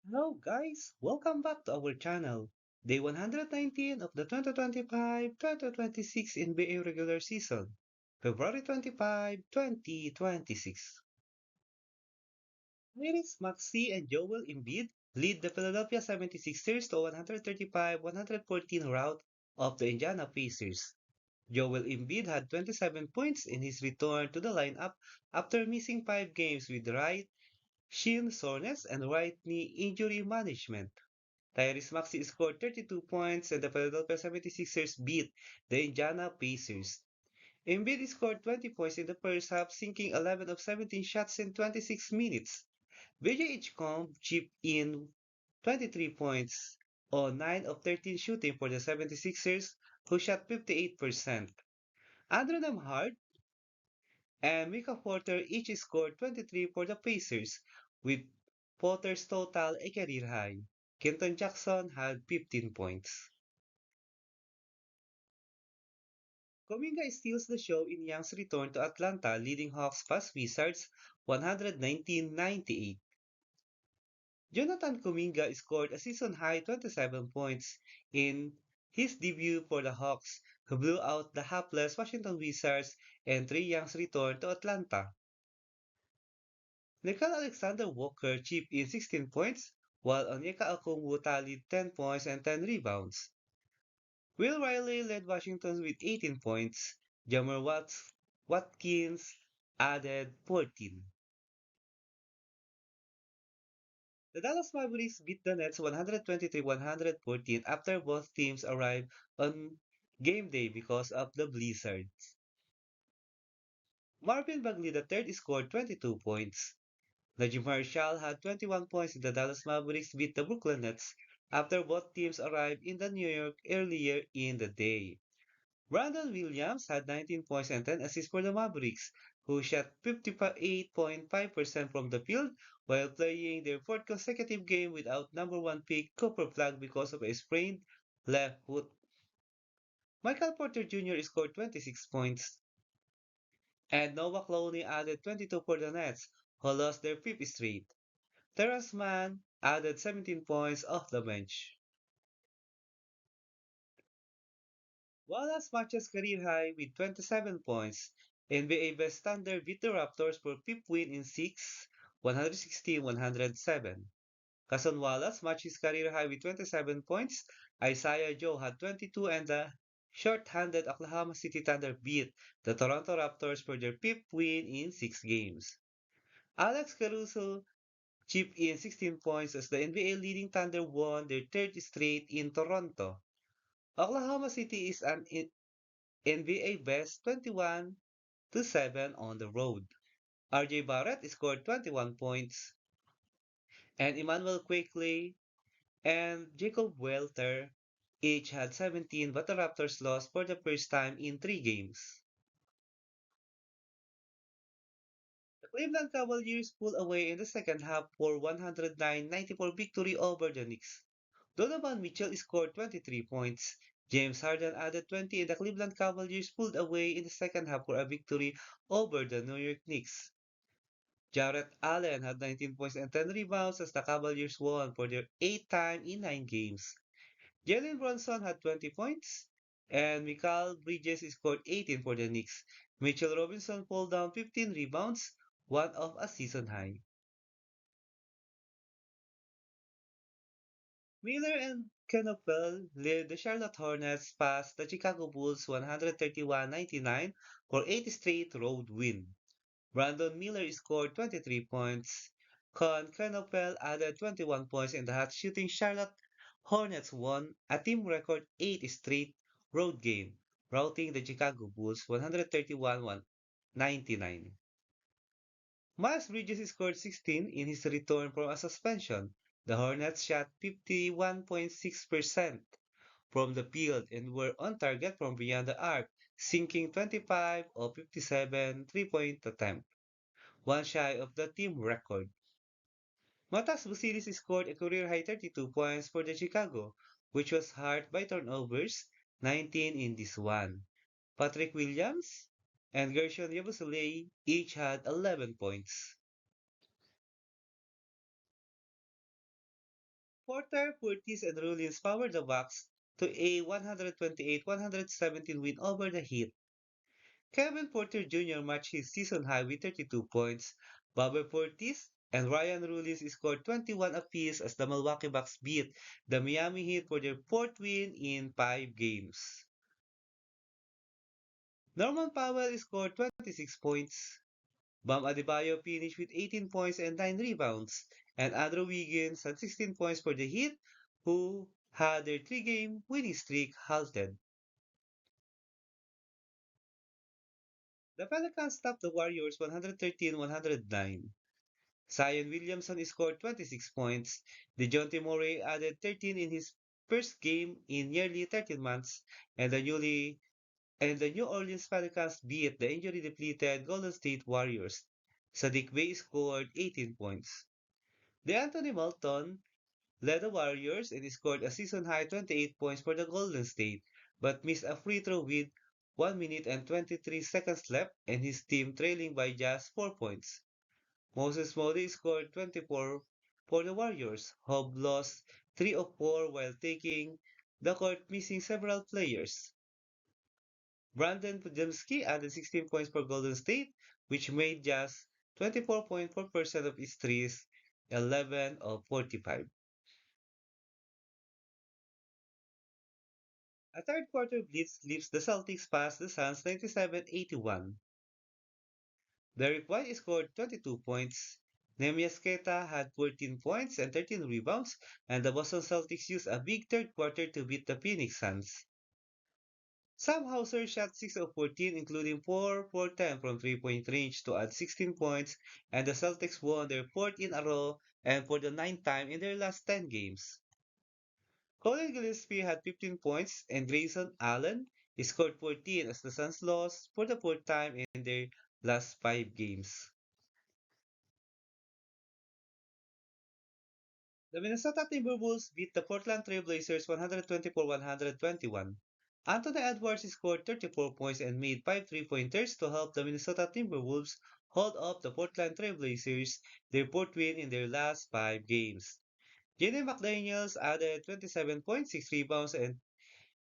Hello guys, welcome back to our channel. Day 119 of the 2025-2026 NBA regular season, February 25, 2026. Tyrese Maxey and Joel Embiid lead the Philadelphia 76ers to 135-114 rout of the Indiana Pacers. Joel Embiid had 27 points in his return to the lineup after missing 5 games with right shin soreness and right knee injury management. Tyrese Maxey scored 32 points and the Philadelphia 76ers beat the Indiana Pacers. Embiid scored 20 points in the first half, sinking 11 of 17 shots in 26 minutes. VJ Edgecombe chipped in 23 points on 9 of 13 shooting for the 76ers, who shot 58%. Andrew Nemhard and Mika Porter each scored 23 for the Pacers, with Porter's total a career high. Kenton Jackson had 15 points. Kuminga steals the show in Young's return to Atlanta, leading Hawks past Wizards 119-98. Jonathan Kuminga scored a season-high 27 points in his debut for the Hawks, who blew out the hapless Washington Wizards and Trae Young's return to Atlanta. Nickel Alexander Walker chipped in 16 points, while Onyeka Okongwu tallied 10 points and 10 rebounds. Will Riley led Washington with 18 points. Watkins added 14. The Dallas Mavericks beat the Nets 123-114 after both teams arrived on game day because of the blizzard. Marvin Bagley III scored 22 points. Najee Marshall had 21 points in the Dallas Mavericks beat the Brooklyn Nets after both teams arrived in the New York earlier in the day. Brandon Williams had 19 points and 10 assists for the Mavericks, who shot 58.5% from the field while playing their fourth consecutive game without number one pick Cooper Flag because of a sprained left foot. Michael Porter Jr. scored 26 points, and Noah Clowney added 22 for the Nets, who lost their fifth straight. Terrence Mann added 17 points off the bench. Wallace matches career high with 27 points. NBA best standard beat the Raptors for fifth win in six, 116-107. Cason Wallace matched his career high with 27 points. Isaiah Joe had 22 and the short-handed Oklahoma City Thunder beat the Toronto Raptors for their fifth win in 6 games. Alex Caruso chipped in 16 points as the NBA leading Thunder won their third straight in Toronto. Oklahoma City is an NBA best 21-7 on the road. RJ Barrett scored 21 points, and Emmanuel Quickley and Jacob Welter each had 17, but the Raptors lost for the first time in 3 games. The Cleveland Cavaliers pulled away in the second half for 109-94 victory over the Knicks. Donovan Mitchell scored 23 points. James Harden added 20 and the Cleveland Cavaliers pulled away in the second half for a victory over the New York Knicks. Jarrett Allen had 19 points and 10 rebounds as the Cavaliers won for their eighth time in 9 games. Jalen Brunson had 20 points, and Mikal Bridges scored 18 for the Knicks. Mitchell Robinson pulled down 15 rebounds, one of a season high. Miller and Kenopel led the Charlotte Hornets past the Chicago Bulls 131-99 for 8 straight road win. Brandon Miller scored 23 points. Con Kenopel added 21 points in the hot shooting Charlotte Hornets won a team record 8 straight road game, routing the Chicago Bulls 131-99. Miles Bridges scored 16 in his return from a suspension. The Hornets shot 51.6% from the field and were on target from beyond the arc, sinking 25 of 57 three-point attempts, one shy of the team record. Matas Busilis scored a career-high 32 points for the Chicago, which was hurt by turnovers, 19 in this one. Patrick Williams and Gershon Yabusele each had 11 points. Porter, Curtis, and Rollins powered the Bucks to a 128-117 win over the Heat. Kevin Porter Jr. matched his season high with 32 points. Bobby Portis and Ryan Rollins scored 21 apiece as the Milwaukee Bucks beat the Miami Heat for their fourth win in 5 games. Norman Powell scored 26 points. Bam Adebayo finished with 18 points and 9 rebounds, and Andrew Wiggins had 16 points for the Heat, who had their 3 game winning streak halted. The Pelicans topped the Warriors 113-109. Zion Williamson scored 26 points. DeJounte Murray added 13 in his first game in nearly 13 months, and the New Orleans Pelicans beat the injury-depleted Golden State Warriors. Sadiq Bey scored 18 points. DeAnthony Melton led the Warriors and scored a season-high 28 points for the Golden State, but missed a free throw with 1 minute and 23 seconds left and his team trailing by just 4 points. Moses Moody scored 24 for the Warriors, who lost 3 of 4 while taking the court missing several players. Brandon Podziemski added 16 points for Golden State, which made just 24.4% of its threes, 11 of 45. A third quarter blitz leaves the Celtics past the Suns 97-81. Derrick White scored 22 points. Nemias Queta had 14 points and 13 rebounds, and the Boston Celtics used a big third quarter to beat the Phoenix Suns. Sam Hauser shot 6 of 14, including 4 for 10 from three-point range to add 16 points, and the Celtics won their fourth in a row and for the ninth time in their last 10 games. Colin Gillespie had 15 points, and Grayson Allen scored 14 as the Suns lost for the fourth time in their last 5 games. The Minnesota Timberwolves beat the Portland Trail Blazers 124-121. Anthony Edwards scored 34 points and made 5 three-pointers to help the Minnesota Timberwolves hold off the Portland Trail Blazers, their fourth win in their last 5 games. Jaden McDaniels added 27.6 rebounds and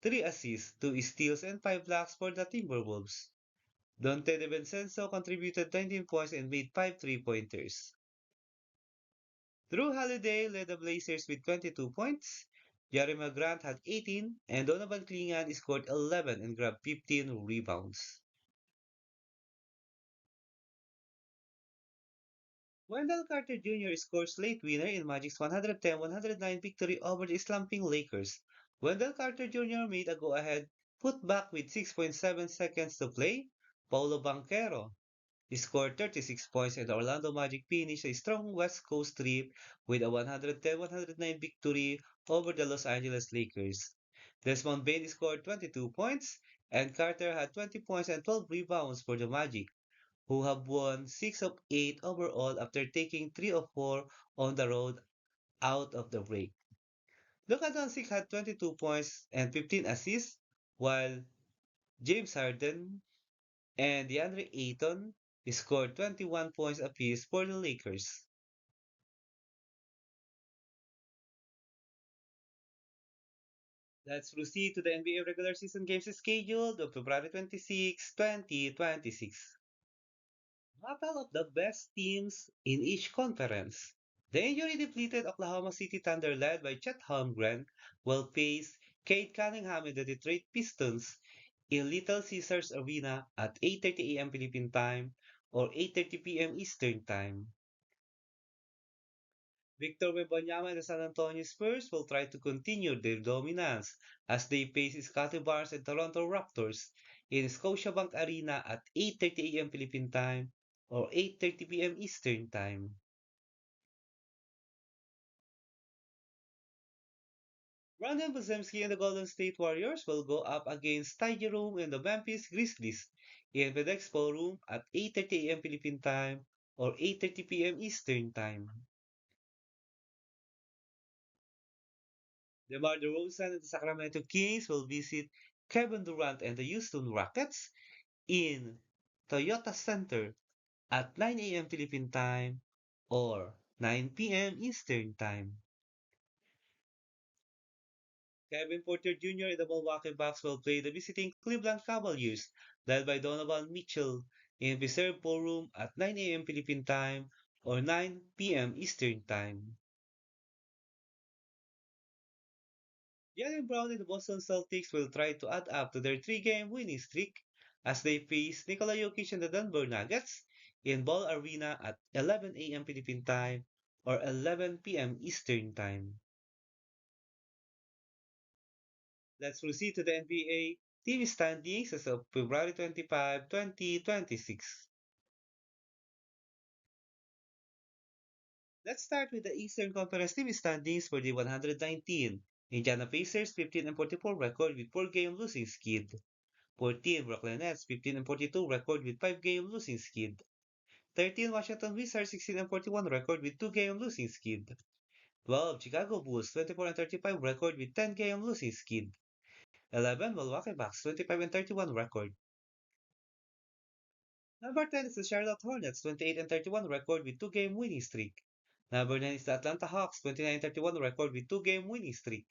3 assists, 2 steals, and 5 blocks for the Timberwolves. Dante DiVincenzo contributed 19 points and made 5 three-pointers. Drew Holiday led the Blazers with 22 points. Jeremy Grant had 18, and Donovan Clingan scored 11 and grabbed 15 rebounds. Wendell Carter Jr. scores late winner in Magic's 110-109 victory over the slumping Lakers. Wendell Carter Jr. made a go-ahead putback with 6.7 seconds to play. Paulo Banquero scored 36 points, and the Orlando Magic finished a strong West Coast trip with a 110-109 victory over the Los Angeles Lakers. Desmond Bain scored 22 points, and Carter had 20 points and 12 rebounds for the Magic, who have won 6 of 8 overall after taking 3 of 4 on the road out of the break. Luka Doncic had 22 points and 15 assists, while James Harden and DeAndre Ayton scored 21 points apiece for the Lakers. Let's proceed to the NBA regular season games scheduled of February 26, 2026. Battle of the best teams in each conference. The injury-depleted Oklahoma City Thunder led by Chet Holmgren will face Cade Cunningham in the Detroit Pistons in Little Caesars Arena at 8:30 a.m. Philippine Time or 8:30 p.m. Eastern Time. Victor Wembanyama and the San Antonio Spurs will try to continue their dominance as they face Scottie Barnes and Toronto Raptors in Scotiabank Arena at 8:30 a.m. Philippine Time or 8:30 p.m. Eastern Time. Brandon Buzemski and the Golden State Warriors will go up against Ty Jerome and the Memphis Grizzlies in FedEx Ballroom at 8:30 a.m. Philippine Time or 8:30 p.m. Eastern Time. DeMar DeRozan and the Sacramento Kings will visit Kevin Durant and the Houston Rockets in Toyota Center at 9 a.m. Philippine Time or 9 p.m. Eastern Time. Kevin Porter Jr. and the Milwaukee Bucks will play the visiting Cleveland Cavaliers, led by Donovan Mitchell, in Reserve Ballroom at 9 a.m. Philippine Time or 9 p.m. Eastern Time. Jaylen Brown and the Boston Celtics will try to add up to their three-game winning streak as they face Nikola Jokic and the Denver Nuggets in Ball Arena at 11 a.m. Philippine Time or 11 p.m. Eastern Time. Let's proceed to the NBA team standings as of February 25, 2026. Let's start with the Eastern Conference team standings for the 119. Indiana Pacers 15 and 44 record with 4-game losing skid. 14 Brooklyn Nets 15 and 42 record with 5-game losing skid. 13 Washington Wizards 16 and 41 record with 2-game losing skid. 12 Chicago Bulls 24 and 35 record with 10-game losing skid. 11 Milwaukee Bucks 25 and 31 record. Number 10 is the Charlotte Hornets 28 and 31 record with 2-game winning streak. Number 9 is the Atlanta Hawks 29 and 31 record with 2-game winning streak.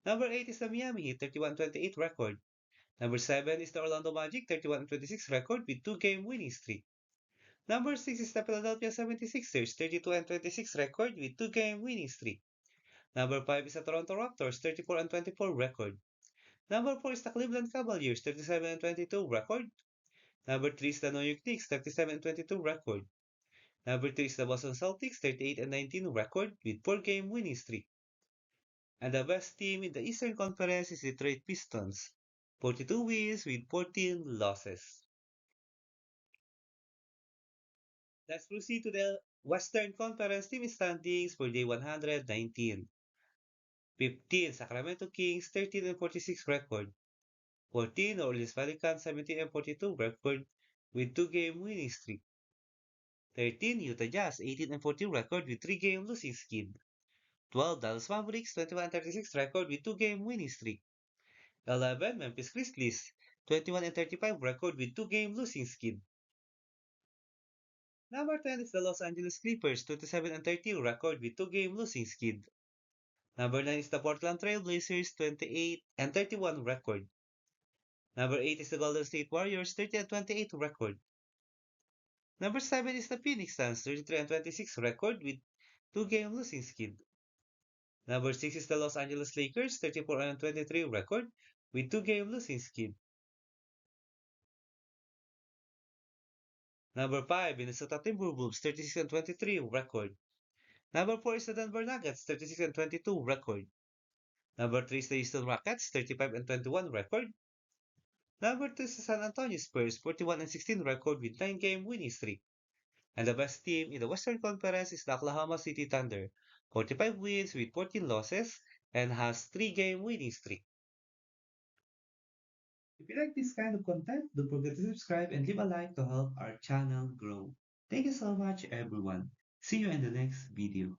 Number 8 is the Miami Heat 31 and 28 record. Number 7 is the Orlando Magic 31 and 26 record with 2-game winning streak. Number 6 is the Philadelphia 76ers 32 and 26 record with 2-game winning streak. Number 5 is the Toronto Raptors 34 and 24 record. Number 4 is the Cleveland Cavaliers 37 and 22 record. Number 3 is the New York Knicks 37 and 22 record. Number 2 is the Boston Celtics 38 and 19 record with 4-game winning streak. And the best team in the Eastern Conference is the Detroit Pistons 42 wins with 14 losses. Let's proceed to the Western Conference team standings for day 119. 15 Sacramento Kings 13 and 46 record. 14 Orleans Pelicans 17 and 42 record with 2-game winning streak. 13 Utah Jazz 18 and 14 record with 3-game losing skid. 12 Dallas Mavericks 21 and 36 record with 2-game winning streak. 11 Memphis Grizzlies 21 and 35 record with 2-game losing skid. Number 10 is the Los Angeles Clippers 27 and 30 record with 2-game losing skid. Number 9 is the Portland Trail Blazers 28 and 31 record. Number 8 is the Golden State Warriors 30 and 28 record. Number 7 is the Phoenix Suns 33 and 26 record with 2-game losing skid. Number 6 is the Los Angeles Lakers 34 and 23 record with 2-game losing skid. Number 5 Minnesota Timberwolves 36 and 23 record. Number 4 is the Denver Nuggets 36 and 22 record. Number 3 is the Houston Rockets 35 and 21 record. Number 2 is the San Antonio Spurs 41 and 16 record with 9-game winning streak. And the best team in the Western Conference is the Oklahoma City Thunder, 45 wins with 14 losses and has 3-game winning streak. If you like this kind of content, don't forget to subscribe and leave a like to help our channel grow. Thank you so much everyone. See you in the next video.